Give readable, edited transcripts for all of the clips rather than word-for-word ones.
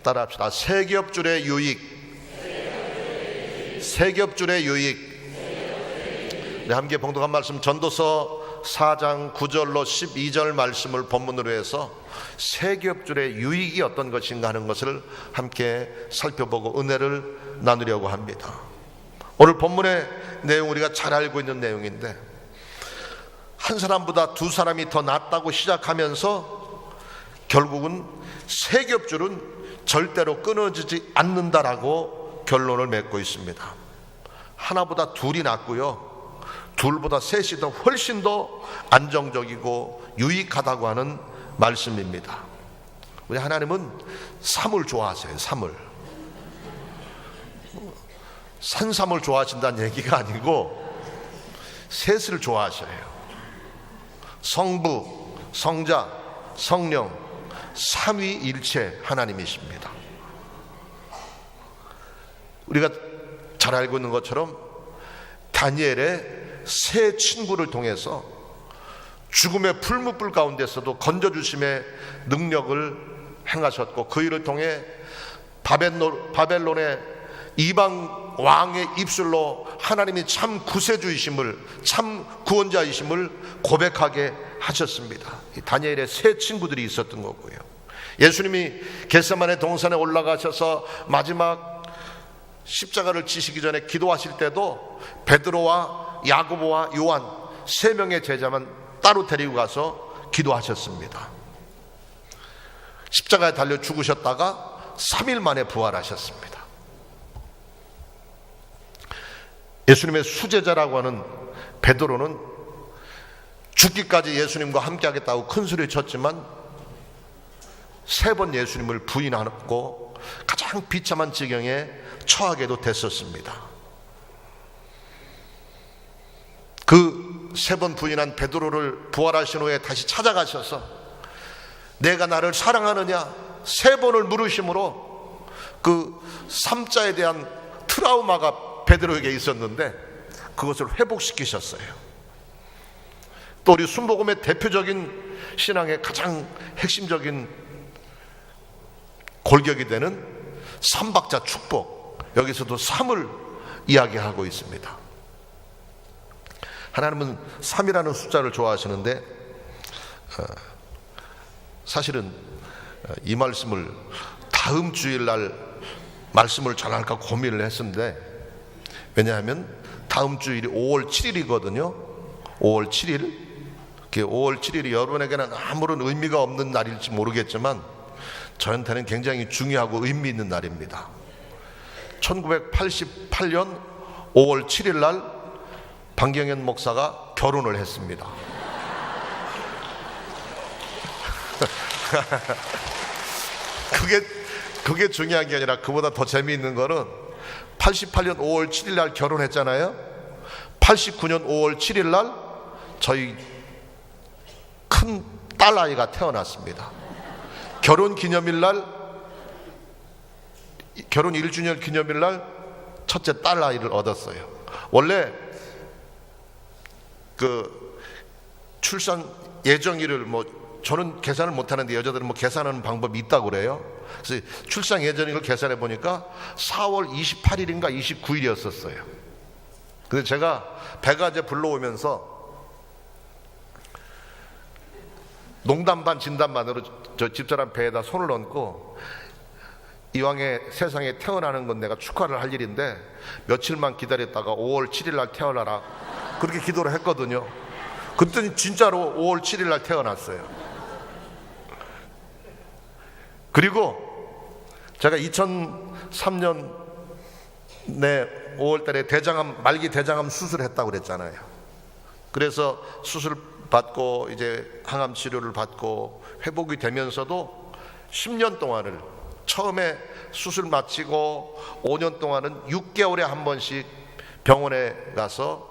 따라합시다. 세겹줄의 유익. 세겹줄의 유익. 네, 함께 봉독한 말씀 전도서 4장 9절로 12절 말씀을 본문으로 해서 세겹줄의 유익이 어떤 것인가 하는 것을 함께 살펴보고 은혜를 나누려고 합니다. 오늘 본문의 내용 우리가 잘 알고 있는 내용인데, 한 사람보다 두 사람이 더 낫다고 시작하면서 결국은 세겹줄은 절대로 끊어지지 않는다라고 결론을 맺고 있습니다. 하나보다 둘이 낫고요, 둘보다 셋이 더 훨씬 더 안정적이고 유익하다고 하는 말씀입니다. 우리 하나님은 삼을 좋아하세요. 삼을. 산삼을 좋아하신다는 얘기가 아니고 셋을 좋아하셔요. 성부, 성자, 성령, 삼위일체 하나님이십니다. 우리가 잘 알고 있는 것처럼 다니엘의 세 친구를 통해서 죽음의 풀무불 가운데서도 건져주심의 능력을 행하셨고, 그 일을 통해 바벨론의 이방 왕의 입술로 하나님이 참 구세주이심을, 참 구원자이심을 고백하게 하셨습니다. 다니엘의 세 친구들이 있었던 거고요. 예수님이 겟세마네 동산에 올라가셔서 마지막 십자가를 지시기 전에 기도하실 때도 베드로와 야고보와 요한 세 명의 제자만 따로 데리고 가서 기도하셨습니다. 십자가에 달려 죽으셨다가 3일 만에 부활하셨습니다. 예수님의 수제자라고 하는 베드로는 죽기까지 예수님과 함께 하겠다고 큰 소리 쳤지만 3번 예수님을 부인하고 가장 비참한 지경에 처하게도 됐었습니다. 그 3번 부인한 베드로를 부활하신 후에 다시 찾아가셔서 내가 나를 사랑하느냐 3번을 물으심으로 그 3자에 대한 트라우마가 베드로에게 있었는데 그것을 회복시키셨어요. 또 우리 순복음의 대표적인 신앙의 가장 핵심적인 골격이 되는 삼박자 축복, 여기서도 3을 이야기하고 있습니다. 하나님은 3이라는 숫자를 좋아하시는데 사실은 이 말씀을 다음 주일날 말씀을 전할까 고민을 했는데, 왜냐하면 다음 주일이 5월 7일이거든요 5월 7일. 5월 7일이 여러분에게는 아무런 의미가 없는 날일지 모르겠지만 저한테는 굉장히 중요하고 의미 있는 날입니다. 1988년 5월 7일 날 방경현 목사가 결혼을 했습니다. 그게 중요한 게 아니라 그보다 더 재미있는 거는 88년 5월 7일 날 결혼했잖아요. 89년 5월 7일 날 저희 큰 딸아이가 태어났습니다. 결혼 기념일 날, 결혼 1주년 기념일 날 첫째 딸아이를 얻었어요. 원래 그 출산 예정일을 저는 계산을 못하는데 여자들은 계산하는 방법이 있다고 그래요. 그래서 출산 예정일을 계산해 보니까 4월 28일인가 29일이었었어요. 근데 제가 배가 이제 불러오면서 농담 반 진담 반으로 저 집사람 배에다 손을 얹고, 이왕에 세상에 태어나는 건 내가 축하를 할 일인데 며칠만 기다렸다가 5월 7일 날 태어나라, 그렇게 기도를 했거든요. 그랬더니 진짜로 5월 7일 날 태어났어요. 그리고 제가 2003년에 5월 달에 말기 대장암 수술했다고 그랬잖아요. 그래서 수술 받고 이제 항암 치료를 받고 회복이 되면서도 10년 동안을, 처음에 수술 마치고 5년 동안은 6개월에 한 번씩 병원에 가서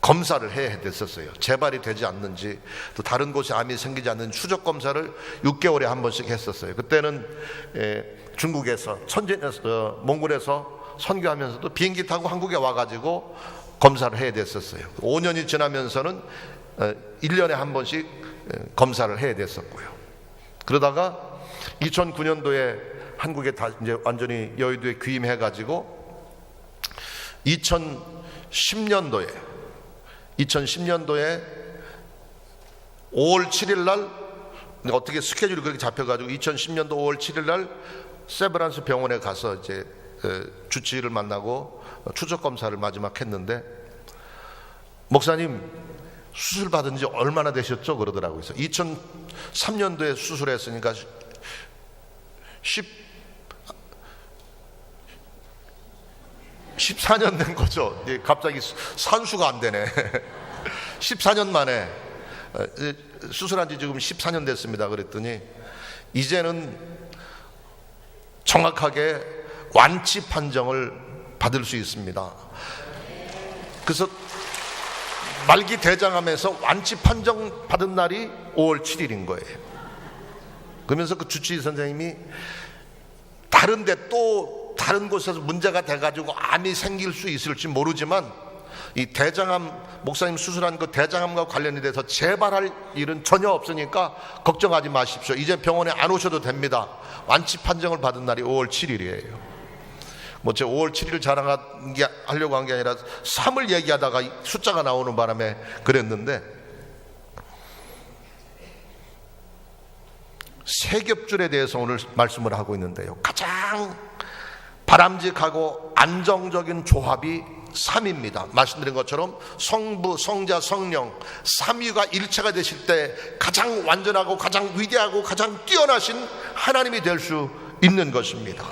검사를 해야 됐었어요. 재발이 되지 않는지, 또 다른 곳에 암이 생기지 않는 추적 검사를 6개월에 한 번씩 했었어요. 그때는 중국에서 몽골에서 선교하면서도 비행기 타고 한국에 와가지고 검사를 해야 됐었어요. 5년이 지나면서는 1년에 한 번씩 검사를 해야 됐었고요. 그러다가 2009년도에 한국에 다 이제 완전히 여의도에 귀임해가지고 2010년도에 5월 7일 날 어떻게 스케줄이 그렇게 잡혀가지고 2010년도 5월 7일 날 세브란스 병원에 가서 이제 주치의를 만나고 추적 검사를 마지막 했는데, 목사님 수술 받은 지 얼마나 되셨죠? 그러더라고요. 그래서 2003년도에 수술했으니까 14년 된 거죠. 갑자기 산수가 안 되네. 14년 만에 수술한 지 지금 14년 됐습니다. 그랬더니 이제는 정확하게 완치 판정을 받을 수 있습니다. 그래서 말기 대장암에서 완치 판정 받은 날이 5월 7일인 거예요. 그러면서 그 주치의 선생님이 다른 곳에서 문제가 돼가지고 암이 생길 수 있을지 모르지만 이 대장암, 목사님 수술한 그 대장암과 관련이 돼서 재발할 일은 전혀 없으니까 걱정하지 마십시오. 이제 병원에 안 오셔도 됩니다. 완치 판정을 받은 날이 5월 7일이에요. 제 5월 7일을 자랑하려고 한 게 아니라 3을 얘기하다가 숫자가 나오는 바람에 그랬는데, 세겹줄에 대해서 오늘 말씀을 하고 있는데요, 가장 바람직하고 안정적인 조합이 3입니다. 말씀드린 것처럼 성부, 성자, 성령 3위가 일체가 되실 때 가장 완전하고 가장 위대하고 가장 뛰어나신 하나님이 될 수 있는 것입니다.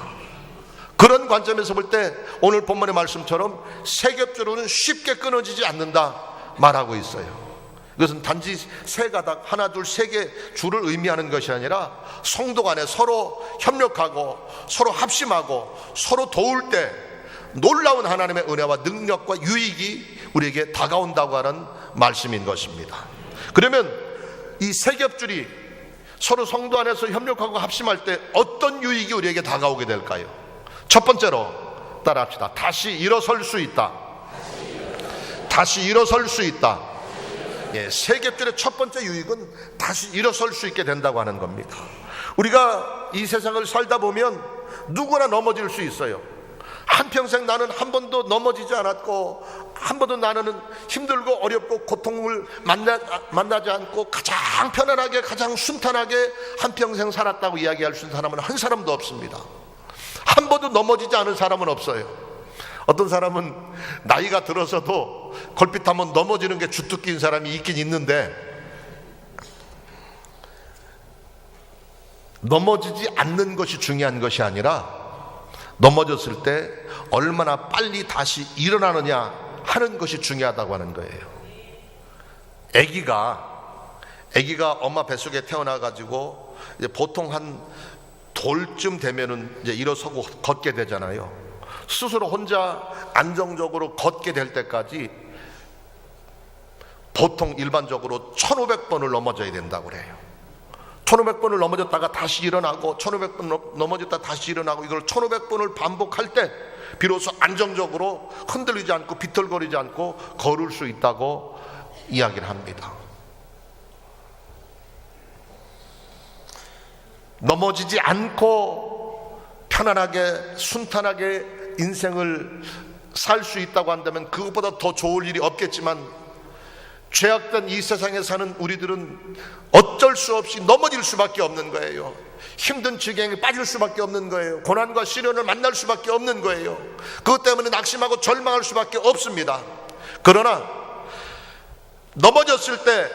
그런 관점에서 볼 때 오늘 본문의 말씀처럼 세겹줄은 쉽게 끊어지지 않는다 말하고 있어요. 이것은 단지 세 가닥, 하나 둘 세 개 줄을 의미하는 것이 아니라 성도 간에 서로 협력하고 서로 합심하고 서로 도울 때 놀라운 하나님의 은혜와 능력과 유익이 우리에게 다가온다고 하는 말씀인 것입니다. 그러면 이 세겹줄이 서로 성도 안에서 협력하고 합심할 때 어떤 유익이 우리에게 다가오게 될까요? 첫 번째로 따라합시다. 다시 일어설 수 있다. 다시 일어설 수 있다. 세겹줄의 첫 번째 유익은 다시 일어설 수 있게 된다고 하는 겁니다. 우리가 이 세상을 살다 보면 누구나 넘어질 수 있어요. 한평생 나는 한 번도 넘어지지 않았고, 한 번도 나는 힘들고 어렵고 고통을 만나지 않고 가장 편안하게 가장 순탄하게 한평생 살았다고 이야기할 수 있는 사람은 한 사람도 없습니다. 한 번도 넘어지지 않은 사람은 없어요. 어떤 사람은 나이가 들어서도 걸핏하면 넘어지는 게 주특기인 사람이 있긴 있는데, 넘어지지 않는 것이 중요한 것이 아니라 넘어졌을 때 얼마나 빨리 다시 일어나느냐 하는 것이 중요하다고 하는 거예요. 아기가 엄마 뱃속에 태어나가지고 이제 보통 한 돌쯤 되면은 이제 일어서고 걷게 되잖아요. 스스로 혼자 안정적으로 걷게 될 때까지 보통 일반적으로 1500번을 넘어져야 된다고 그래요. 1500번을 넘어졌다가 다시 일어나고 1500번 넘어졌다 다시 일어나고, 이걸 1500번을 반복할 때 비로소 안정적으로 흔들리지 않고 비틀거리지 않고 걸을 수 있다고 이야기를 합니다. 넘어지지 않고 편안하게 순탄하게 인생을 살 수 있다고 한다면 그것보다 더 좋을 일이 없겠지만, 죄악된 이 세상에 사는 우리들은 어쩔 수 없이 넘어질 수밖에 없는 거예요. 힘든 지경에 빠질 수밖에 없는 거예요. 고난과 시련을 만날 수밖에 없는 거예요. 그것 때문에 낙심하고 절망할 수밖에 없습니다. 그러나 넘어졌을 때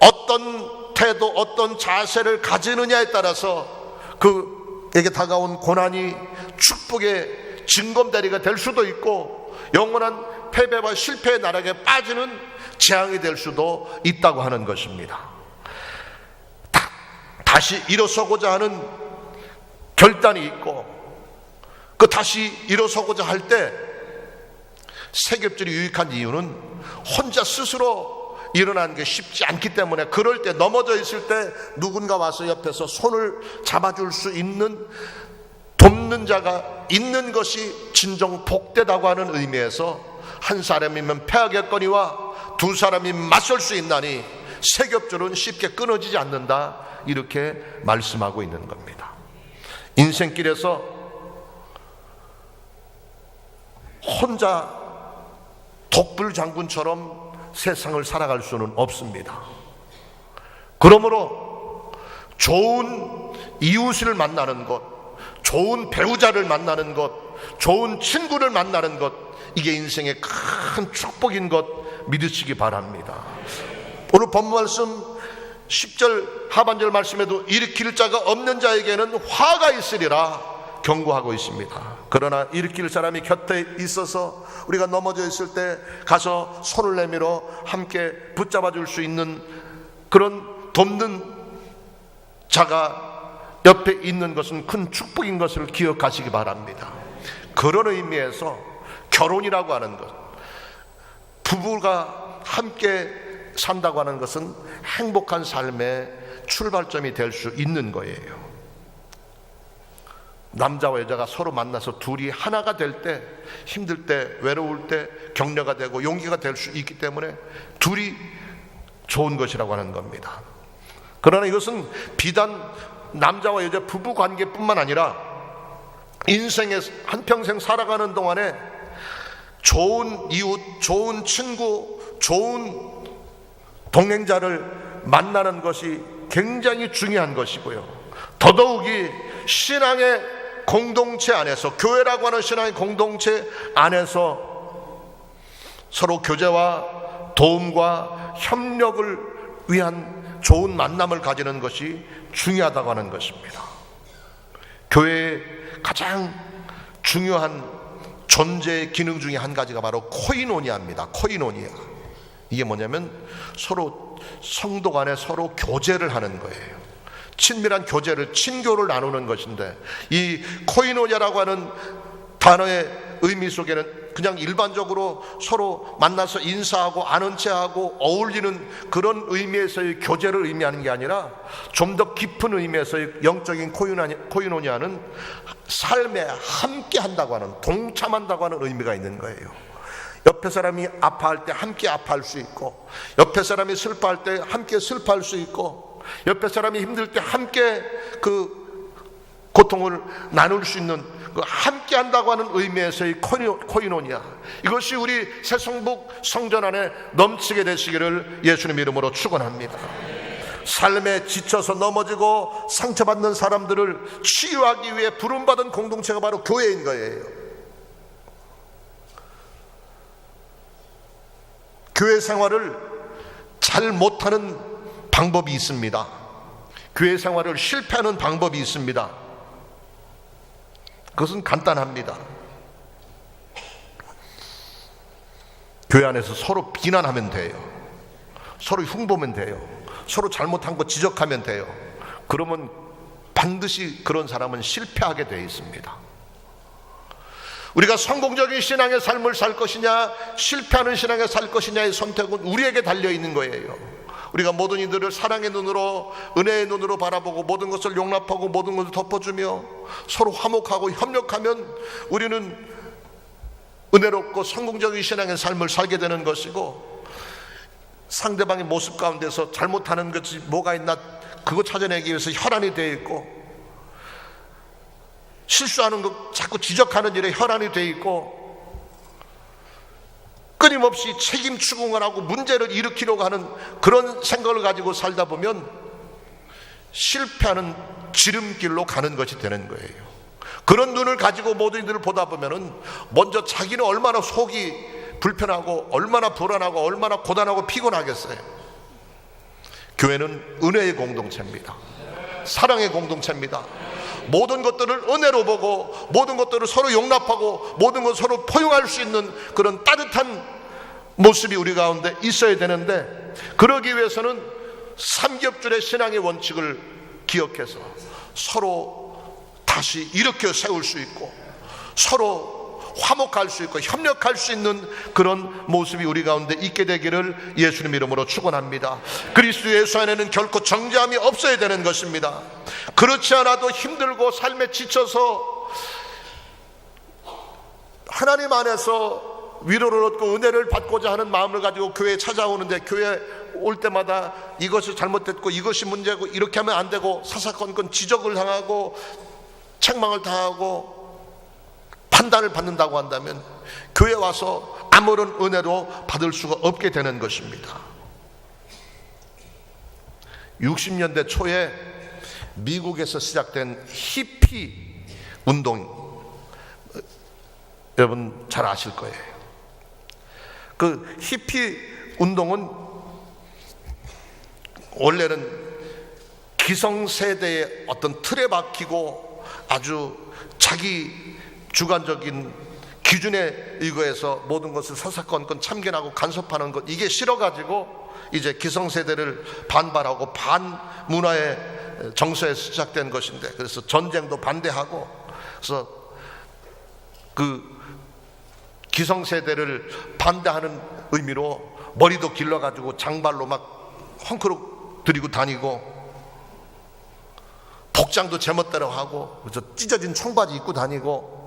어떤 태도, 어떤 자세를 가지느냐에 따라서 그에게 다가온 고난이 축복의 징검다리가 될 수도 있고, 영원한 패배와 실패의 나락에 빠지는 재앙이 될 수도 있다고 하는 것입니다. 다시 일어서고자 하는 결단이 있고, 그 다시 일어서고자 할 때 세겹줄이 유익한 이유는 혼자 스스로 일어나는 게 쉽지 않기 때문에, 그럴 때 넘어져 있을 때 누군가 와서 옆에서 손을 잡아줄 수 있는, 돕는 자가 있는 것이 진정 복되다고 하는 의미에서 한 사람이면 패하겠거니와 두 사람이 맞설 수 있나니 세겹줄은 쉽게 끊어지지 않는다, 이렇게 말씀하고 있는 겁니다. 인생길에서 혼자 독불 장군처럼 세상을 살아갈 수는 없습니다. 그러므로 좋은 이웃을 만나는 것, 좋은 배우자를 만나는 것, 좋은 친구를 만나는 것, 이게 인생의 큰 축복인 것 믿으시기 바랍니다. 오늘 본문 말씀 10절 하반절 말씀에도 일으킬 자가 없는 자에게는 화가 있으리라 경고하고 있습니다. 그러나 일으킬 사람이 곁에 있어서 우리가 넘어져 있을 때 가서 손을 내밀어 함께 붙잡아 줄 수 있는 그런 돕는 자가 옆에 있는 것은 큰 축복인 것을 기억하시기 바랍니다. 그런 의미에서 결혼이라고 하는 것, 부부가 함께 산다고 하는 것은 행복한 삶의 출발점이 될 수 있는 거예요. 남자와 여자가 서로 만나서 둘이 하나가 될 때, 힘들 때, 외로울 때 격려가 되고 용기가 될 수 있기 때문에 둘이 좋은 것이라고 하는 겁니다. 그러나 이것은 비단 남자와 여자 부부 관계뿐만 아니라 인생의 한평생 살아가는 동안에 좋은 이웃, 좋은 친구, 좋은 동행자를 만나는 것이 굉장히 중요한 것이고요. 더더욱이 신앙의 공동체 안에서, 교회라고 하는 신앙의 공동체 안에서 서로 교제와 도움과 협력을 위한 좋은 만남을 가지는 것이 중요하다고 하는 것입니다. 교회의 가장 중요한 존재의 기능 중에 한 가지가 바로 코이노니아입니다. 코이노니아. 이게 뭐냐면 서로 성도 간에 서로 교제를 하는 거예요. 친밀한 교제를, 친교를 나누는 것인데, 이 코이노니아라고 하는 단어의 의미 속에는 그냥 일반적으로 서로 만나서 인사하고 아는 체하고 어울리는 그런 의미에서의 교제를 의미하는 게 아니라 좀 더 깊은 의미에서의 영적인 코이노니아는 삶에 함께 한다고 하는, 동참한다고 하는 의미가 있는 거예요. 옆에 사람이 아파할 때 함께 아파할 수 있고, 옆에 사람이 슬퍼할 때 함께 슬퍼할 수 있고, 옆에 사람이 힘들 때 함께 그 고통을 나눌 수 있는, 그 함께 한다고 하는 의미에서의 코이노니아, 이것이 우리 새성북 성전 안에 넘치게 되시기를 예수님 이름으로 축원합니다. 삶에 지쳐서 넘어지고 상처받는 사람들을 치유하기 위해 부름받은 공동체가 바로 교회인 거예요. 교회 생활을 잘 못하는 방법이 있습니다. 교회 생활을 실패하는 방법이 있습니다. 그것은 간단합니다. 교회 안에서 서로 비난하면 돼요. 서로 흉보면 돼요. 서로 잘못한 거 지적하면 돼요. 그러면 반드시 그런 사람은 실패하게 되어 있습니다. 우리가 성공적인 신앙의 삶을 살 것이냐, 실패하는 신앙을 살 것이냐의 선택은 우리에게 달려있는 거예요. 우리가 모든 이들을 사랑의 눈으로, 은혜의 눈으로 바라보고 모든 것을 용납하고 모든 것을 덮어주며 서로 화목하고 협력하면 우리는 은혜롭고 성공적인 신앙의 삶을 살게 되는 것이고, 상대방의 모습 가운데서 잘못하는 것이 뭐가 있나 그거 찾아내기 위해서 혈안이 되어 있고, 실수하는 것 자꾸 지적하는 일에 혈안이 되어 있고, 끊임없이 책임 추궁을 하고 문제를 일으키려고 하는 그런 생각을 가지고 살다 보면 실패하는 지름길로 가는 것이 되는 거예요. 그런 눈을 가지고 모든 이들을 보다 보면은 먼저 자기는 얼마나 속이 불편하고 얼마나 불안하고 얼마나 고단하고 피곤하겠어요. 교회는 은혜의 공동체입니다. 사랑의 공동체입니다. 모든 것들을 은혜로 보고 모든 것들을 서로 용납하고 모든 것을 서로 포용할 수 있는 그런 따뜻한 모습이 우리 가운데 있어야 되는데, 그러기 위해서는 삼겹줄의 신앙의 원칙을 기억해서 서로 다시 일으켜 세울 수 있고 서로 화목할 수 있고 협력할 수 있는 그런 모습이 우리 가운데 있게 되기를 예수님 이름으로 축원합니다. 그리스도 예수 안에는 결코 정죄함이 없어야 되는 것입니다. 그렇지 않아도 힘들고 삶에 지쳐서 하나님 안에서 위로를 얻고 은혜를 받고자 하는 마음을 가지고 교회에 찾아오는데, 교회에 올 때마다 이것이 잘못됐고 이것이 문제고 이렇게 하면 안 되고 사사건건 지적을 당하고 책망을 당하고 판단을 받는다고 한다면 교회 와서 아무런 은혜도 받을 수가 없게 되는 것입니다. 60년대 초에 미국에서 시작된 히피 운동, 여러분 잘 아실 거예요. 그 히피 운동은 원래는 기성세대의 어떤 틀에 박히고 아주 자기 주관적인 기준에 의거해서 모든 것을 사사건건 참견하고 간섭하는 것, 이게 싫어가지고 이제 기성세대를 반발하고 반문화의 정서에 시작된 것인데, 그래서 전쟁도 반대하고, 그래서 그 기성세대를 반대하는 의미로 머리도 길러가지고 장발로 막 헝크룩 들이고 다니고, 복장도 제멋대로 하고, 그래서 찢어진 청바지 입고 다니고,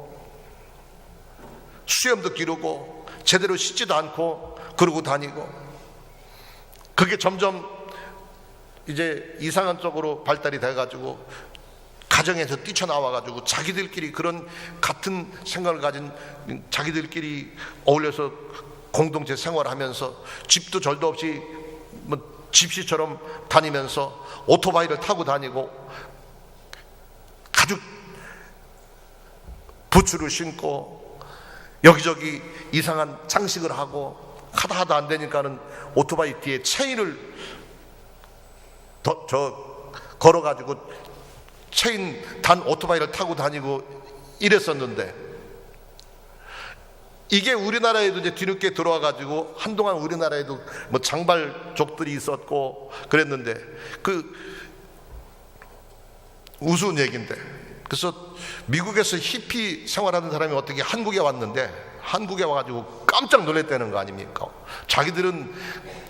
수염도 기르고 제대로 씻지도 않고 그러고 다니고, 그게 점점 이제 이상한 쪽으로 발달이 돼가지고 가정에서 뛰쳐나와가지고 자기들끼리 그런 같은 생각을 가진 자기들끼리 어울려서 공동체 생활하면서 집도 절도 없이 뭐 집시처럼 다니면서 오토바이를 타고 다니고 가죽 부츠를 신고 여기저기 이상한 장식을 하고, 하다 안 되니까는 오토바이 뒤에 체인을 걸어가지고 체인 단 오토바이를 타고 다니고 이랬었는데, 이게 우리나라에도 이제 뒤늦게 들어와가지고 한동안 우리나라에도 뭐 장발족들이 있었고 그랬는데, 그 우스운 얘기인데, 그래서 미국에서 히피 생활하는 사람이 어떻게 한국에 왔는데, 한국에 와가지고 깜짝 놀랐다는 거 아닙니까? 자기들은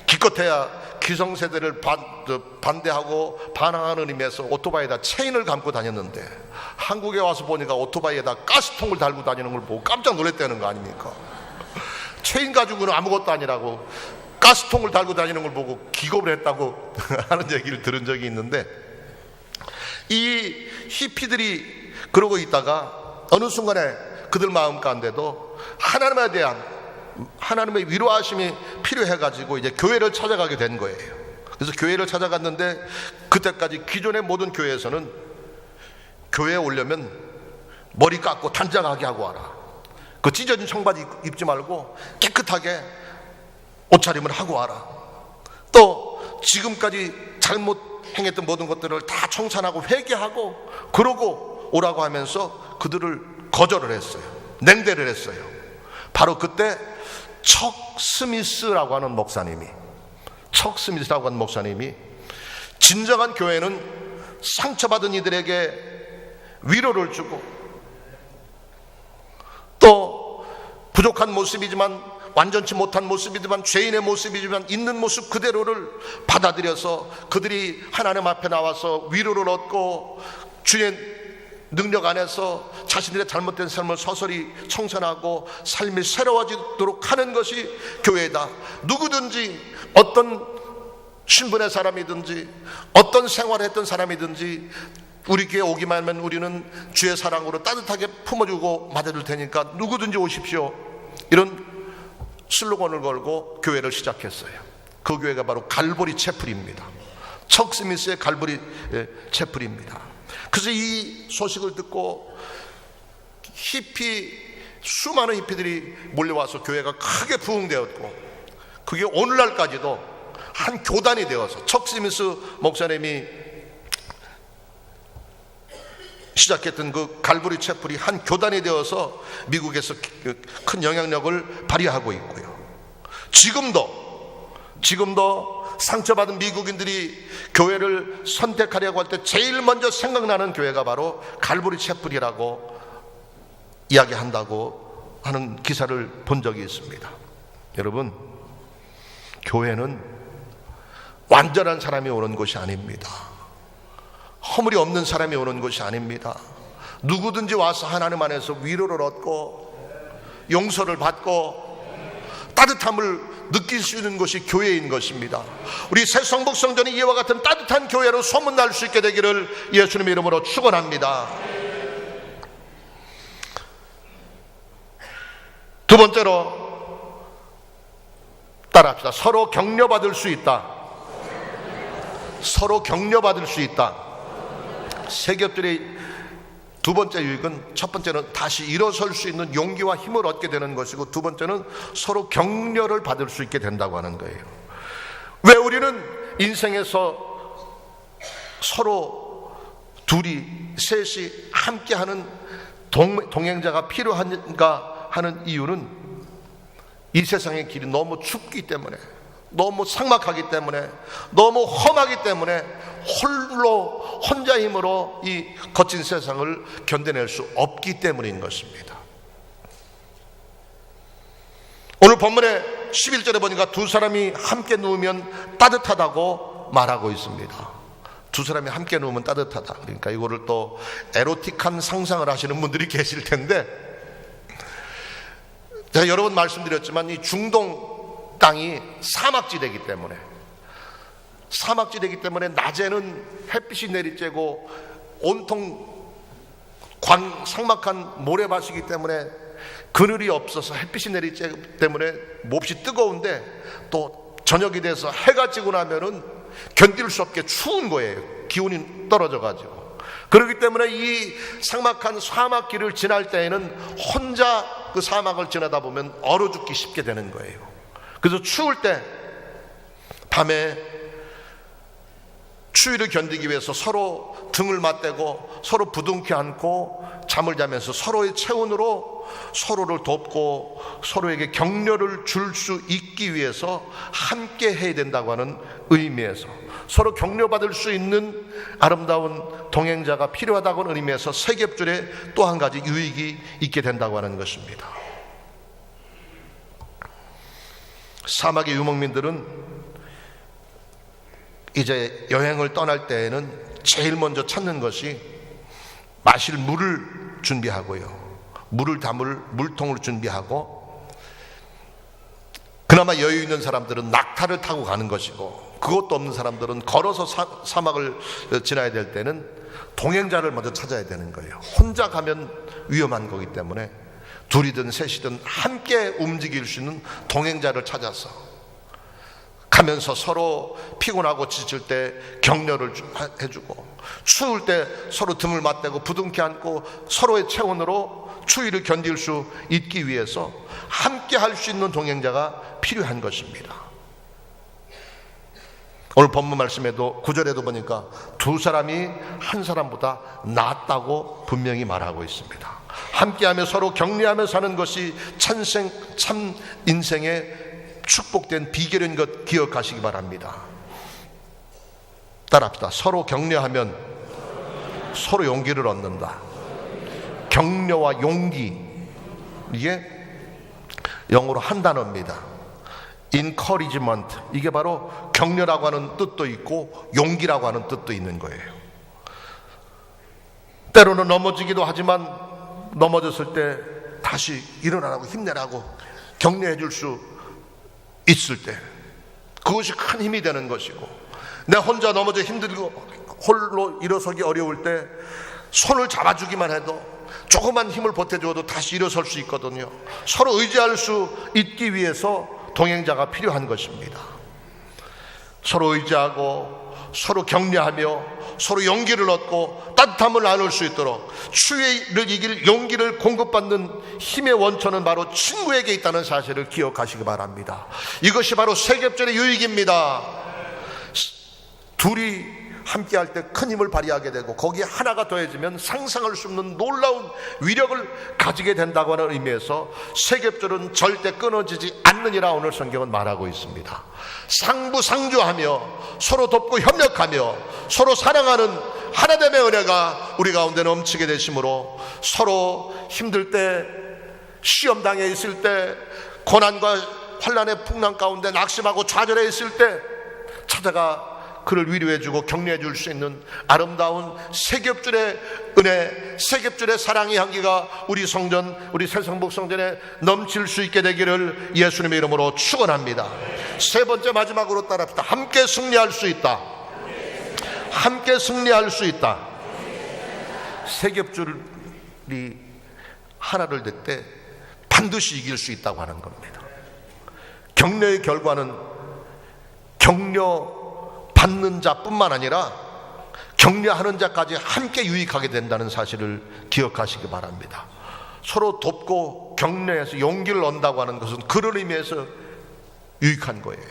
기껏해야 기성세대를 반대하고 반항하는 의미에서 오토바이에다 체인을 감고 다녔는데, 한국에 와서 보니까 오토바이에다 가스통을 달고 다니는 걸 보고 깜짝 놀랐다는 거 아닙니까? 체인 가지고는 아무것도 아니라고 가스통을 달고 다니는 걸 보고 기겁을 했다고 하는 얘기를 들은 적이 있는데, 이 히피들이 그러고 있다가 어느 순간에 그들 마음 가운데도 하나님에 대한 하나님의 위로하심이 필요해가지고 이제 교회를 찾아가게 된 거예요. 그래서 교회를 찾아갔는데, 그때까지 기존의 모든 교회에서는 교회에 오려면 머리 깎고 단장하게 하고 와라, 그 찢어진 청바지 입지 말고 깨끗하게 옷차림을 하고 와라, 또 지금까지 잘못 행했던 모든 것들을 다 청산하고 회개하고 그러고 오라고 하면서 그들을 거절을 했어요. 냉대를 했어요. 바로 그때 척 스미스라고 하는 목사님이 진정한 교회는 상처받은 이들에게 위로를 주고, 또 부족한 모습이지만 완전치 못한 모습이지만 죄인의 모습이지만 있는 모습 그대로를 받아들여서 그들이 하나님 앞에 나와서 위로를 얻고 주의 능력 안에서 자신들의 잘못된 삶을 서서히 청산하고 삶이 새로워지도록 하는 것이 교회다. 누구든지 어떤 신분의 사람이든지 어떤 생활을 했던 사람이든지 우리 교회 오기만 하면 우리는 주의 사랑으로 따뜻하게 품어주고 맞아줄 테니까 누구든지 오십시오, 이런 슬로건을 걸고 교회를 시작했어요. 그 교회가 바로 갈보리 채플입니다. 척 스미스의 갈보리 채플입니다. 그래서 이 소식을 듣고 수많은 히피들이 몰려와서 교회가 크게 부흥되었고, 그게 오늘날까지도 한 교단이 되어서 척 스미스 목사님이 시작했던 그 갈보리 채플이 한 교단이 되어서 미국에서 큰 영향력을 발휘하고 있고요. 지금도 상처받은 미국인들이 교회를 선택하려고 할 때 제일 먼저 생각나는 교회가 바로 갈보리 채플이라고 이야기한다고 하는 기사를 본 적이 있습니다. 여러분, 교회는 완전한 사람이 오는 곳이 아닙니다. 허물이 없는 사람이 오는 것이 아닙니다. 누구든지 와서 하나님 안에서 위로를 얻고 용서를 받고 따뜻함을 느낄 수 있는 것이 교회인 것입니다. 우리 새성북 성전이 이와 같은 따뜻한 교회로 소문날 수 있게 되기를 예수님의 이름으로 축원합니다. 두 번째로 따라합시다. 서로 격려받을 수 있다. 서로 격려받을 수 있다. 세겹들의 두 번째 유익은, 첫 번째는 다시 일어설 수 있는 용기와 힘을 얻게 되는 것이고, 두 번째는 서로 격려를 받을 수 있게 된다고 하는 거예요. 왜 우리는 인생에서 서로 둘이 셋이 함께하는 동행자가 필요한가 하는 이유는, 이 세상의 길이 너무 춥기 때문에, 너무 삭막하기 때문에, 너무 험하기 때문에 혼자 힘으로 이 거친 세상을 견뎌낼 수 없기 때문인 것입니다. 오늘 본문의 11절에 보니까 두 사람이 함께 누우면 따뜻하다고 말하고 있습니다. 두 사람이 함께 누우면 따뜻하다. 그러니까 이거를 또 에로틱한 상상을 하시는 분들이 계실 텐데, 제가 여러 번 말씀드렸지만 이 중동 땅이 사막지대이기 때문에 낮에는 햇빛이 내리쬐고 온통 삭막한 모래밭이기 때문에 그늘이 없어서 햇빛이 내리쬐기 때문에 몹시 뜨거운데, 또 저녁이 돼서 해가 지고 나면은 견딜 수 없게 추운 거예요. 기온이 떨어져 가지고. 그렇기 때문에 이 삭막한 사막길을 지날 때에는 혼자 그 사막을 지나다 보면 얼어 죽기 쉽게 되는 거예요. 그래서 추울 때 밤에 추위를 견디기 위해서 서로 등을 맞대고 서로 부둥켜 안고 잠을 자면서 서로의 체온으로 서로를 돕고 서로에게 격려를 줄 수 있기 위해서 함께 해야 된다고 하는 의미에서, 서로 격려받을 수 있는 아름다운 동행자가 필요하다고 하는 의미에서 세겹줄에 또 한 가지 유익이 있게 된다고 하는 것입니다. 사막의 유목민들은 이제 여행을 떠날 때에는 제일 먼저 찾는 것이 마실 물을 준비하고요, 물을 담을 물통을 준비하고, 그나마 여유 있는 사람들은 낙타를 타고 가는 것이고, 그것도 없는 사람들은 걸어서 사막을 지나야 될 때는 동행자를 먼저 찾아야 되는 거예요. 혼자 가면 위험한 거기 때문에 둘이든 셋이든 함께 움직일 수 있는 동행자를 찾아서 가면서 서로 피곤하고 지칠 때 격려를 해주고, 추울 때 서로 등을 맞대고 부둥켜 안고 서로의 체온으로 추위를 견딜 수 있기 위해서 함께 할 수 있는 동행자가 필요한 것입니다. 오늘 본문 말씀에도 9절에도 보니까 두 사람이 한 사람보다 낫다고 분명히 말하고 있습니다. 함께하며 서로 격려하며 사는 것이 참 인생의 축복된 비결인 것 기억하시기 바랍니다. 따라합시다. 서로 격려하면 서로 용기를 얻는다. 격려와 용기, 이게 영어로 한 단어입니다. encouragement, 이게 바로 격려라고 하는 뜻도 있고 용기라고 하는 뜻도 있는 거예요. 때로는 넘어지기도 하지만 넘어졌을 때 다시 일어나라고 힘내라고 격려해 줄 수 있을 때 그것이 큰 힘이 되는 것이고, 내 혼자 넘어져 힘들고 홀로 일어서기 어려울 때 손을 잡아주기만 해도 조그만 힘을 보태줘도 다시 일어설 수 있거든요. 서로 의지할 수 있기 위해서 동행자가 필요한 것입니다. 서로 의지하고 서로 격려하며 서로 용기를 얻고 따뜻함을 나눌 수 있도록 추위를 이길 용기를 공급받는 힘의 원천은 바로 친구에게 있다는 사실을 기억하시기 바랍니다. 이것이 바로 세겹절의 유익입니다. 둘이 함께 할 때 큰 힘을 발휘하게 되고, 거기에 하나가 더해지면 상상할 수 없는 놀라운 위력을 가지게 된다고 하는 의미에서 세겹절은 절대 끊어지지 않느니라 오늘 성경은 말하고 있습니다. 상부상조하며 서로 돕고 협력하며 서로 사랑하는 하나됨의 은혜가 우리 가운데 넘치게 되심으로, 서로 힘들 때, 시험당해 있을 때, 고난과 환난의 풍랑 가운데 낙심하고 좌절해 있을 때 찾아가 그를 위로해주고 격려해줄 수 있는 아름다운 세겹줄의 은혜, 세겹줄의 사랑의 향기가 우리 성전, 우리 새성복 성전에 넘칠 수 있게 되기를 예수님의 이름으로 축원합니다. 세 번째, 마지막으로 따라합시다. 함께 승리할 수 있다. 함께 승리할 수 있다. 세겹줄이 하나를 댈 때 반드시 이길 수 있다고 하는 겁니다. 격려의 결과는 격려 받는 자뿐만 아니라 격려하는 자까지 함께 유익하게 된다는 사실을 기억하시기 바랍니다. 서로 돕고 격려해서 용기를 얻는다고 하는 것은 그런 의미에서 유익한 거예요.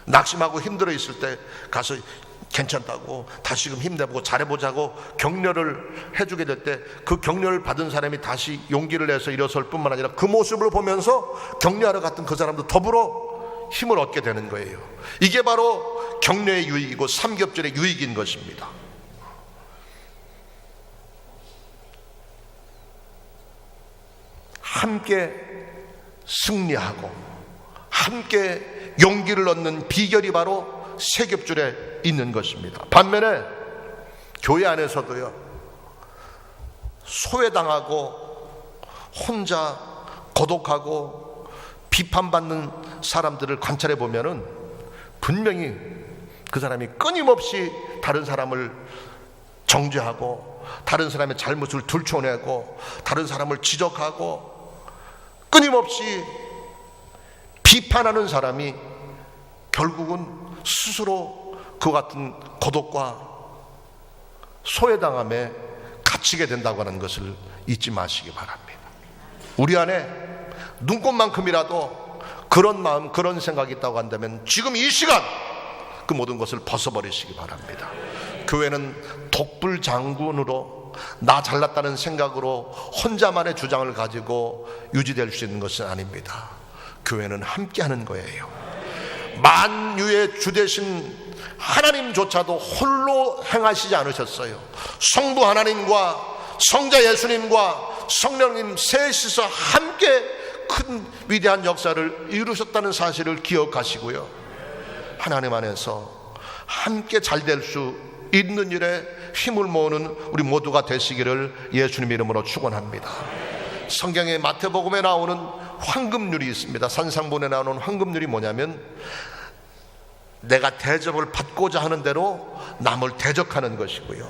낙심하고 힘들어 있을 때 가서 괜찮다고 다시금 힘내보고 잘해보자고 격려를 해주게 될 때 그 격려를 받은 사람이 다시 용기를 내서 일어설 뿐만 아니라 그 모습을 보면서 격려하러 갔던 그 사람도 더불어 힘을 얻게 되는 거예요. 이게 바로 격려의 유익이고 삼겹절의 유익인 것입니다. 함께 승리하고 함께 용기를 얻는 비결이 바로 세겹줄에 있는 것입니다. 반면에 교회 안에서도요, 소외당하고 혼자 고독하고 비판받는 사람들을 관찰해 보면은 분명히 그 사람이 끊임없이 다른 사람을 정죄하고 다른 사람의 잘못을 들춰내고 다른 사람을 지적하고 끊임없이 비판하는 사람이 결국은 스스로 그 같은 고독과 소외당함에 갇히게 된다고 하는 것을 잊지 마시기 바랍니다. 우리 안에 눈꽃만큼이라도 그런 마음, 그런 생각이 있다고 한다면 지금 이 시간 그 모든 것을 벗어버리시기 바랍니다. 교회는 독불장군으로 나 잘났다는 생각으로 혼자만의 주장을 가지고 유지될 수 있는 것은 아닙니다. 교회는 함께하는 거예요. 만유의 주 되신 하나님조차도 홀로 행하시지 않으셨어요. 성부 하나님과 성자 예수님과 성령님 셋이서 함께 큰 위대한 역사를 이루셨다는 사실을 기억하시고요, 하나님 안에서 함께 잘 될 수 있는 일에 힘을 모으는 우리 모두가 되시기를 예수님 이름으로 축원합니다. 성경의 마태복음에 나오는 황금률이 있습니다. 산상본에 나오는 황금률이 뭐냐면 내가 대접을 받고자 하는 대로 남을 대적하는 것이고요,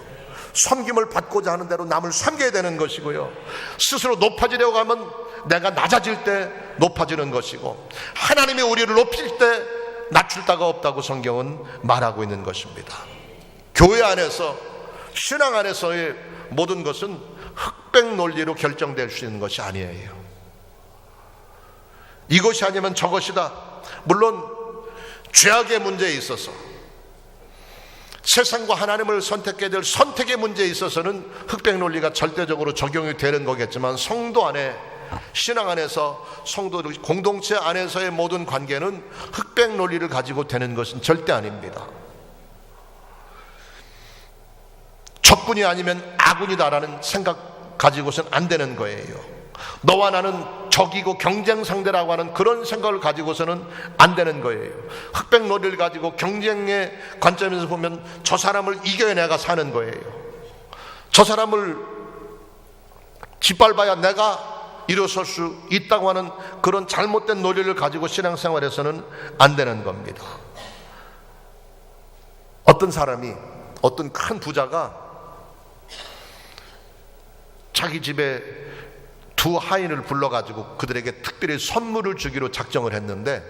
섬김을 받고자 하는 대로 남을 섬겨야 되는 것이고요, 스스로 높아지려고 하면 내가 낮아질 때 높아지는 것이고, 하나님이 우리를 높일 때 낮출 데가 없다고 성경은 말하고 있는 것입니다. 교회 안에서, 신앙 안에서의 모든 것은 흑백 논리로 결정될 수 있는 것이 아니에요. 이것이 아니면 저것이다. 물론 죄악의 문제에 있어서, 세상과 하나님을 선택해야 될 선택의 문제에 있어서는 흑백 논리가 절대적으로 적용이 되는 거겠지만, 성도 안에, 신앙 안에서, 성도 공동체 안에서의 모든 관계는 흑백 논리를 가지고 되는 것은 절대 아닙니다. 적군이 아니면 아군이다라는 생각 가지고서는 안 되는 거예요. 너와 나는 적이고 경쟁 상대라고 하는 그런 생각을 가지고서는 안 되는 거예요. 흑백 논리를 가지고 경쟁의 관점에서 보면 저 사람을 이겨야 내가 사는 거예요. 저 사람을 짓밟아야 내가 일어설 수 있다고 하는 그런 잘못된 논리를 가지고 신앙생활에서는 안 되는 겁니다. 어떤 사람이, 어떤 큰 부자가 자기 집에 두 하인을 불러가지고 그들에게 특별히 선물을 주기로 작정을 했는데,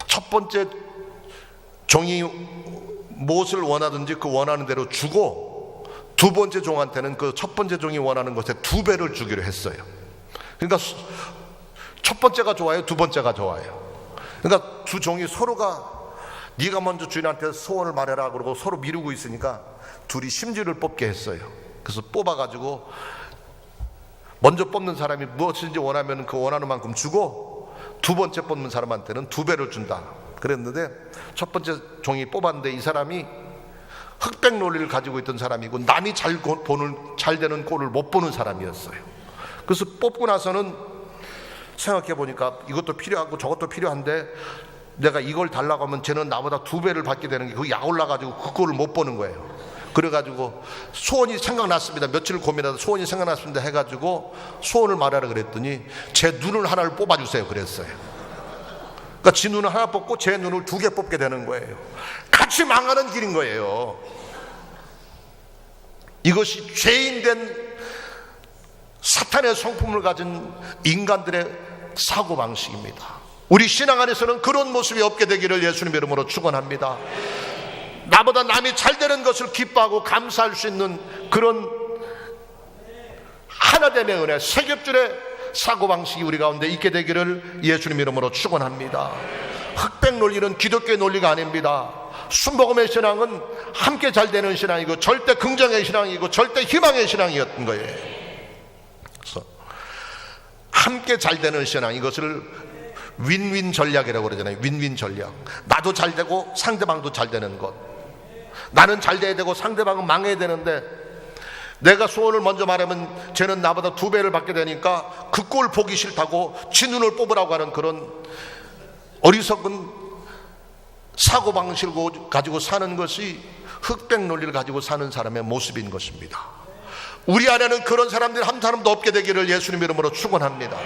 첫 번째 종이 무엇을 원하든지 그 원하는 대로 주고, 두 번째 종한테는 그 첫 번째 종이 원하는 것의 2배를 주기로 했어요. 그러니까 첫 번째가 좋아요, 두 번째가 좋아요. 그러니까 두 종이 서로가 네가 먼저 주인한테 소원을 말해라 그러고 서로 미루고 있으니까 둘이 심지를 뽑게 했어요. 그래서 뽑아가지고 먼저 뽑는 사람이 무엇인지 원하면 그 원하는 만큼 주고, 두 번째 뽑는 사람한테는 2배를 준다 그랬는데, 첫 번째 종이 뽑았는데 이 사람이 흑백 논리를 가지고 있던 사람이고 남이 잘 되는 꼴을 못 보는 사람이었어요. 그래서 뽑고 나서는 생각해 보니까 이것도 필요하고 저것도 필요한데 내가 이걸 달라고 하면 쟤는 나보다 2배를 받게 되는 게, 그거 약 올라가지고 그 꼴을 못 보는 거예요. 그래가지고 소원이 생각났습니다. 며칠 고민하다 소원이 생각났습니다 해가지고 소원을 말하라 그랬더니 제 눈을 하나를 뽑아주세요 그랬어요. 그러니까 지 눈을 하나 뽑고 제 눈을 2개 뽑게 되는 거예요. 같이 망하는 길인 거예요. 이것이 죄인된 사탄의 성품을 가진 인간들의 사고방식입니다. 우리 신앙 안에서는 그런 모습이 없게 되기를 예수님의 이름으로 축원합니다. 나보다 남이 잘 되는 것을 기뻐하고 감사할 수 있는 그런 하나됨의 은혜, 세겹줄의 사고방식이 우리 가운데 있게 되기를 예수님 이름으로 축원합니다. 흑백 논리는 기독교의 논리가 아닙니다. 순복음의 신앙은 함께 잘 되는 신앙이고 절대 긍정의 신앙이고 절대 희망의 신앙이었던 거예요. 그래서 함께 잘 되는 신앙, 이것을 윈윈 전략이라고 그러잖아요. 윈윈 전략. 나도 잘 되고 상대방도 잘 되는 것. 나는 잘 돼야 되고 상대방은 망해야 되는데 내가 소원을 먼저 말하면 쟤는 나보다 2배를 받게 되니까 그 꼴 보기 싫다고 지 눈을 뽑으라고 하는 그런 어리석은 사고방식을 가지고 사는 것이 흑백 논리를 가지고 사는 사람의 모습인 것입니다. 우리 안에는 그런 사람들이 한 사람도 없게 되기를 예수님 이름으로 축원합니다.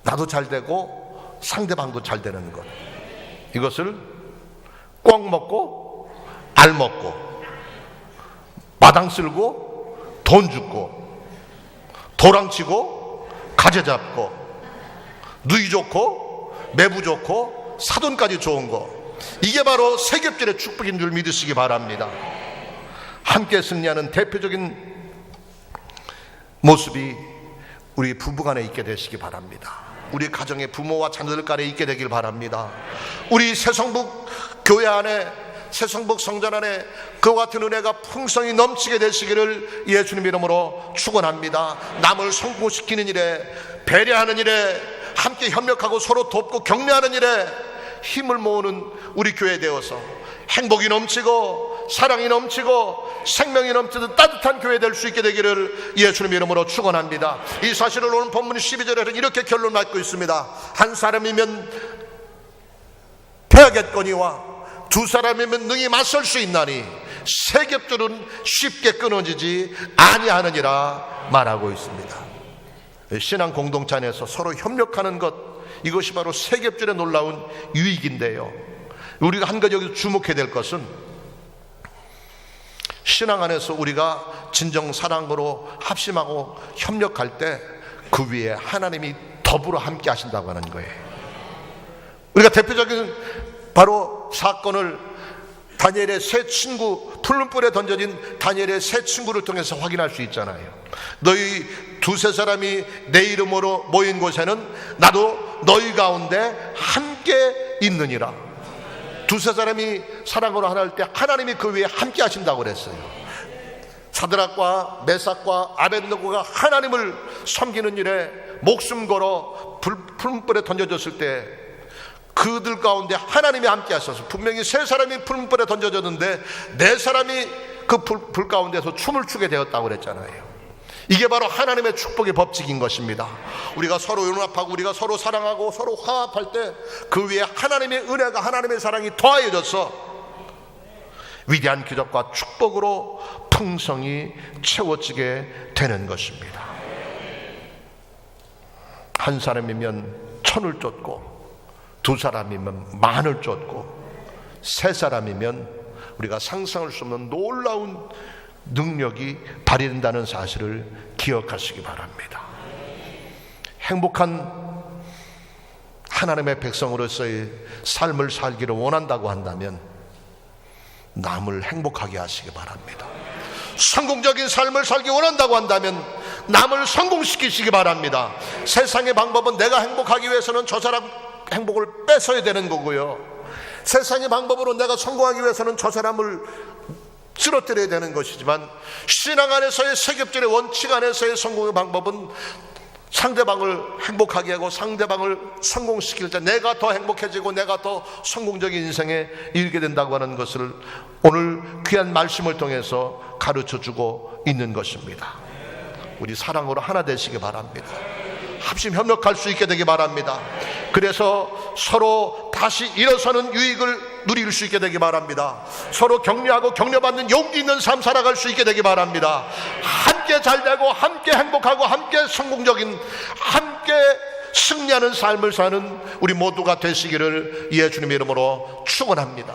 나도 잘 되고 상대방도 잘 되는 것, 이것을 꽉 먹고 알 먹고 마당 쓸고 돈 줍고 도랑치고 가재 잡고 누이 좋고 매부 좋고 사돈까지 좋은 거, 이게 바로 세겹절의 축복인 줄 믿으시기 바랍니다. 함께 승리하는 대표적인 모습이 우리 부부간에 있게 되시기 바랍니다. 우리 가정의 부모와 자녀들 간에 있게 되길 바랍니다. 우리 새성북 교회 안에, 새성북 성전 안에 그와 같은 은혜가 풍성히 넘치게 되시기를 예수님 이름으로 축원합니다. 남을 성공시키는 일에, 배려하는 일에, 함께 협력하고 서로 돕고 격려하는 일에 힘을 모으는 우리 교회 되어서 행복이 넘치고 사랑이 넘치고 생명이 넘치는 따뜻한 교회 될 수 있게 되기를 예수님 이름으로 축원합니다. 이 사실을 오늘 본문 12절에는 이렇게 결론 맺고 있습니다. 한 사람이면 패하겠거니와 두 사람이면 능히 맞설 수 있나니 세겹줄은 쉽게 끊어지지 아니하느니라 말하고 있습니다. 신앙 공동체 안에서 서로 협력하는 것, 이것이 바로 세겹줄의 놀라운 유익인데요, 우리가 한 가지 여기서 주목해야 될 것은 신앙 안에서 우리가 진정 사랑으로 합심하고 협력할 때 그 위에 하나님이 더불어 함께 하신다고 하는 거예요. 우리가 대표적인 바로 사건을 다니엘의 세 친구, 풀문불에 던져진 다니엘의 세 친구를 통해서 확인할 수 있잖아요. 너희 2-3 사람이 내 이름으로 모인 곳에는 나도 너희 가운데 함께 있느니라. 2-3 사람이 사랑으로 하나 할 때 하나님이 그 위에 함께 하신다고 그랬어요. 사드락과 메삭과 아벳느고가 하나님을 섬기는 일에 목숨 걸어 풀문불에 던져졌을 때 그들 가운데 하나님이 함께 하셔서 분명히 3 사람이 풀문불에 던져졌는데 4 사람이 그 불 가운데서 춤을 추게 되었다고 그랬잖아요. 이게 바로 하나님의 축복의 법칙인 것입니다. 우리가 서로 연합하고 우리가 서로 사랑하고 서로 화합할 때 그 위에 하나님의 은혜가, 하나님의 사랑이 더하여져서 위대한 기적과 축복으로 풍성이 채워지게 되는 것입니다. 한 사람이면 1000을 쫓고 2 사람이면 10,000을 쫓고 3 사람이면 우리가 상상할 수 없는 놀라운 능력이 발휘된다는 사실을 기억하시기 바랍니다. 행복한 하나님의 백성으로서의 삶을 살기를 원한다고 한다면 남을 행복하게 하시기 바랍니다. 성공적인 삶을 살기 원한다고 한다면 남을 성공시키시기 바랍니다. 세상의 방법은 내가 행복하기 위해서는 저 사람 행복을 뺏어야 되는 거고요, 세상의 방법으로 내가 성공하기 위해서는 저 사람을 쓰러뜨려야 되는 것이지만 신앙 안에서의 세겹절의 원칙 안에서의 성공의 방법은 상대방을 행복하게 하고 상대방을 성공시킬 때 내가 더 행복해지고 내가 더 성공적인 인생에 이르게 된다고 하는 것을 오늘 귀한 말씀을 통해서 가르쳐주고 있는 것입니다. 우리 사랑으로 하나 되시기 바랍니다. 합심 협력할 수 있게 되기 바랍니다. 그래서 서로 다시 일어서는 유익을 누릴 수 있게 되기 바랍니다. 서로 격려하고 격려받는 용기 있는 삶 살아갈 수 있게 되기 바랍니다. 함께 잘되고 함께 행복하고 함께 성공적인, 함께 승리하는 삶을 사는 우리 모두가 되시기를 예수님의 이름으로 축원합니다.